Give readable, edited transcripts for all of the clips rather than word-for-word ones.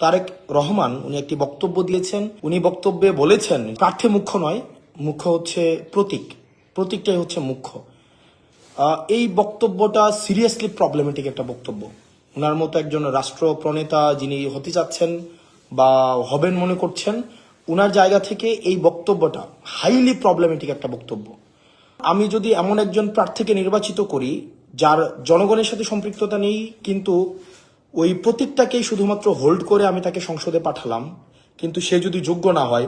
তারেক রহমান উনি একটি বক্তব্য দিয়েছেন। উনি বক্তব্যে বলেছেন প্রার্থী মুখ্য নয়, মুখ্য হচ্ছে প্রতীক, প্রতীকটাই হচ্ছে মুখ্য। এই বক্তব্যটা সিরিয়াসলি প্রবলেমেটিক একটা বক্তব্য। ওনার মতো একজন রাষ্ট্র প্রণেতা যিনি হতে যাচ্ছেন বা হবেন মনে করছেন, ওনার জায়গা থেকে এই বক্তব্যটা হাইলি প্রবলেমেটিক একটা বক্তব্য। আমি যদি এমন একজন প্রার্থীকে নির্বাচিত করি যার জনগণের সাথে সম্পৃক্ততা নেই, কিন্তু ওই প্রতীকটাকেই শুধুমাত্র হোল্ড করে আমি তাকে সংসদে পাঠালাম, কিন্তু সে যদি যোগ্য না হয়,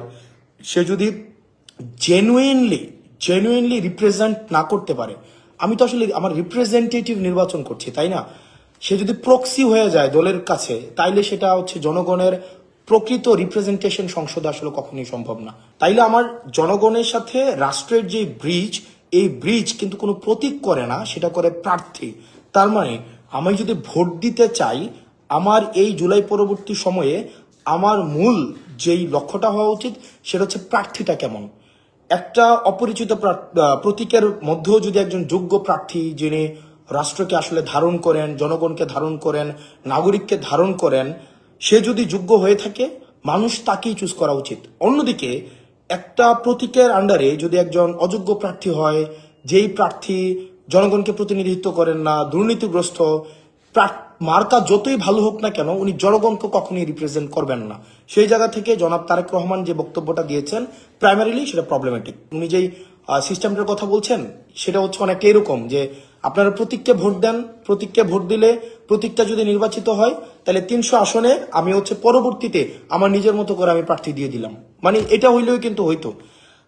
সে যদি জেনুইনলি রিপ্রেজেন্ট না করতে পারে, আমি তো আসলে আমার রিপ্রেজেন্টেটিভ নির্বাচন করছি, তাই না? সে যদি প্রক্সি হয়ে যায় দলের কাছে, তাইলে সেটা হচ্ছে জনগণের প্রকৃত রিপ্রেজেন্টেশন সংসদে আসলে কখনোই সম্ভব না। তাইলে আমার জনগণের সাথে রাষ্ট্রের যে ব্রিজ, এই ব্রিজ কিন্তু কোনো প্রতীক করে না, সেটা করে প্রার্থী। তার মানে আমি যদি ভোট দিতে চাই, আমার এই জুলাই পরবর্তী সময়ে আমার মূল যেই লক্ষ্যটা হওয়া উচিত সেটা হচ্ছে প্রার্থীটা কেমন। একটা অপরিচিত প্রতীকের মধ্যেও যদি একজন যোগ্য প্রার্থী, যিনি রাষ্ট্রকে আসলে ধারণ করেন, জনগণকে ধারণ করেন, নাগরিককে ধারণ করেন, সে যদি যোগ্য হয়ে থাকে, মানুষ তাকেই চুজ করা উচিত। অন্যদিকে একটা প্রতীকের আন্ডারে যদি একজন অযোগ্য প্রার্থী হয়, যেই প্রার্থী জনগণকে প্রতিনিধিত্ব করেন না, দুর্নীতিগ্রস্ত, মার্কা যতই ভালো হোক না কেন, উনি জনগণকে কখনোই রিপ্রেজেন্ট করবেন না। সেই জায়গা থেকে জনাব তারেক রহমান যে বক্তব্যটা দিয়েছেন, প্রাইমারিলি সেটা প্রবলেমেটিক। উনি যেই সিস্টেমটার কথা বলছেন সেটা হচ্ছে অনেকটা এরকম যে আপনারা প্রতীককে ভোট দেন, প্রতীককে ভোট দিলে প্রতীকটা যদি নির্বাচিত হয়, তাহলে 300 আসনে আমি হচ্ছে পরবর্তীতে আমার নিজের মতো করে আমি প্রার্থী দিয়ে দিলাম। মানে এটা হইলেও কিন্তু হইতো।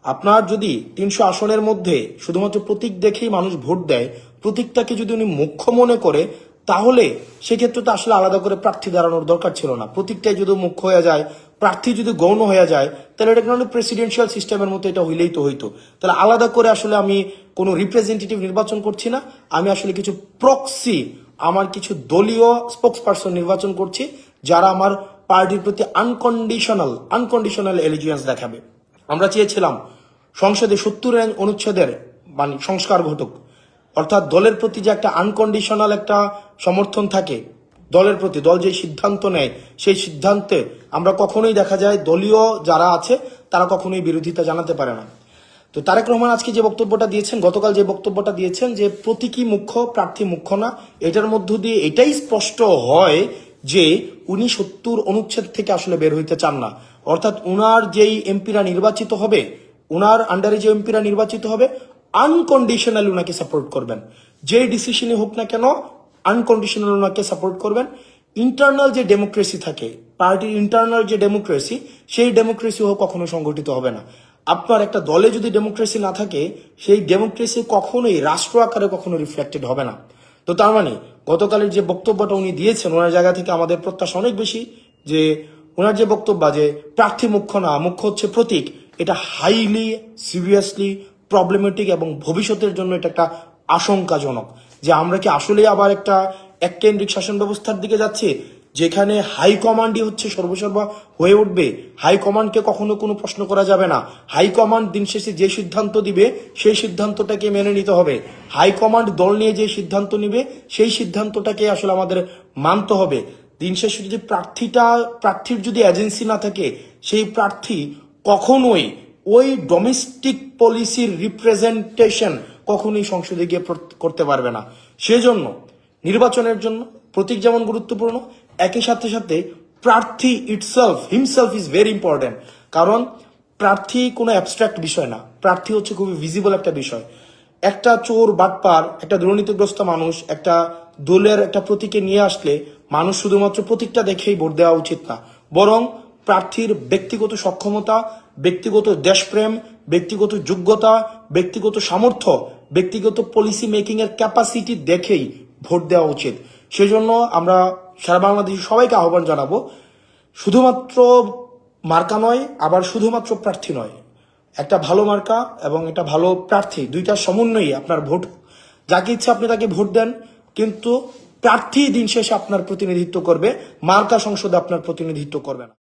আপনার যদি 300 আসনের মধ্যে শুধুমাত্র প্রতীক দেখেই মানুষ ভোট দেয়, প্রতীকটাকে যদি উনি মুখ্য মনে করে, তাহলে সেক্ষেত্রে তো আসলে আলাদা করে প্রার্থী দাঁড়ানোর দরকার ছিল না। প্রতীকটাই যদি মুখ্য হয়ে যায়, প্রার্থী যদি গৌণ হয়ে যায়, তাহলে এটা কোনো প্রেসিডেন্সিয়াল সিস্টেমের মতো এটা হইলেই তো হইতো। তাহলে আলাদা করে আসলে আমি কোনো রিপ্রেজেন্টেটিভ নির্বাচন করছি না, আমি আসলে কিছু প্রক্সি, আমার কিছু দলীয় স্পোক্স পার্সন নির্বাচন করছি, যারা আমার পার্টির প্রতি আনকন্ডিশনাল এলিজিয়েন্স দেখাবে। আমরা চেয়েছিলাম সংসদে 70 অনুচ্ছেদের মানে সংস্কার ঘটুক, অর্থাৎ দলের প্রতি যে একটা আনকন্ডিশনাল একটা সমর্থন থাকে দলের প্রতি, দল যে সিদ্ধান্ত নেয় সেই সিদ্ধান্তে আমরা কখনোই দেখা যায় দলীয় যারা আছে তারা কখনোই বিরোধিতা জানাতে পারে না। তো তারেক রহমান আজকে যে বক্তব্যটা দিয়েছেন, গতকাল যে বক্তব্যটা দিয়েছেন যে প্রতীকী মুখ্য, প্রার্থী মুখ্য না, এটার মধ্য দিয়ে এটাই স্পষ্ট হয় যে উনি 70 অনুচ্ছেদ থেকে আসলে বের হইতে চান না। অর্থাৎ উনার যেই এমপিরা নির্বাচিত হবে, উনার আন্ডারে যে এমপিরা নির্বাচিত হবে, আনকন্ডিশনালি উনাকে সাপোর্ট করবেন। যে ডিসিশনই হোক না কেন, আনকন্ডিশনাল ওনাকে সাপোর্ট করবেন। ইন্টারনাল যে ডেমোক্রেসি থাকে, পার্টির ইন্টারনাল যে ডেমোক্রেসি, সেই ডেমোক্রেসিও কখনো সংগঠিত হবে না। আপনার একটা দলে যদি ডেমোক্রেসি না থাকে, সেই ডেমোক্রেসি কখনোই রাষ্ট্র আকারে কখনো রিফ্লেক্টেড হবে না। তো তার মানে গতকালের যে বক্তব্যটা উনি দিয়েছেন, ওনার জায়গা থেকে আমাদের প্রত্যাশা অনেক বেশি যে ওনার যে বক্তব্য যে প্রার্থী মুখ্য না, মুখ্য হচ্ছে প্রতীক, এটা হাইলি সিরিয়াসলি প্রবলেমেটিক এবং ভবিষ্যতের জন্য এটা একটা আশঙ্কাজনক যে আমরা কি আসলে আবার একটা এককেন্দ্রিক শাসন ব্যবস্থার দিকে যাচ্ছি, যেখানে হাইকমান্ডই হচ্ছে সর্বসর্বা হয়ে উঠবে। হাইকমান্ডকে কখনো কোনো প্রশ্ন করা যাবে না। হাইকমান্ড দিন শেষে যে সিদ্ধান্ত দিবে সেই সিদ্ধান্তটাকে মেনে নিতে হবে। হাইকমান্ড দল নিয়ে যে সিদ্ধান্ত নিবে সেই সিদ্ধান্তটাকে আসলে আমাদের মানতে হবে। দিন শেষে যদি প্রার্থীর যদি এজেন্সি না থাকে, সেই প্রার্থী কখনোই ওই ডোমেস্টিক পলিসির রিপ্রেজেন্টেশন কখনোই সংসদে গিয়ে করতে পারবে না। সেজন্য নির্বাচনের জন্য প্রতীক যেমন গুরুত্বপূর্ণ, একই সাথে প্রার্থী হিমসেলফ ইজ ভেরি ইম্পর্টেন্ট। কারণ প্রার্থী কোনো অ্যাবস্ট্রাক্ট বিষয় না, প্রার্থী হচ্ছে খুবই ভিজিবল একটা বিষয়। একটা চোর বাটপার, একটা দুর্নীতিগ্রস্ত মানুষ একটা দলের একটা প্রতীকে নিয়ে আসলে মানুষ শুধুমাত্র প্রতীকটা দেখেই ভোট দেওয়া উচিত না, বরং প্রার্থীর ব্যক্তিগত সক্ষমতা, ব্যক্তিগত দেশপ্রেম, ব্যক্তিগত যোগ্যতা, ব্যক্তিগত সামর্থ্য, ব্যক্তিগত পলিসি মেকিং এর ক্যাপাসিটি দেখেই ভোট দেওয়া উচিত। সেজন্য আমরা সারা বাংলাদেশে সবাইকে আহ্বান জানাবো, শুধুমাত্র মার্কা নয়, আবার শুধুমাত্র প্রার্থী নয়, একটা ভালো মার্কা এবং একটা ভালো প্রার্থী, দুইটার সমন্বয়ে আপনার ভোট, যাকে ইচ্ছা আপনি তাকে ভোট দেন, কিন্তু প্রার্থী দিন শেষে আপনার প্রতিনিধিত্ব করবে, মার্কা সংসদে আপনার প্রতিনিধিত্ব করবে না।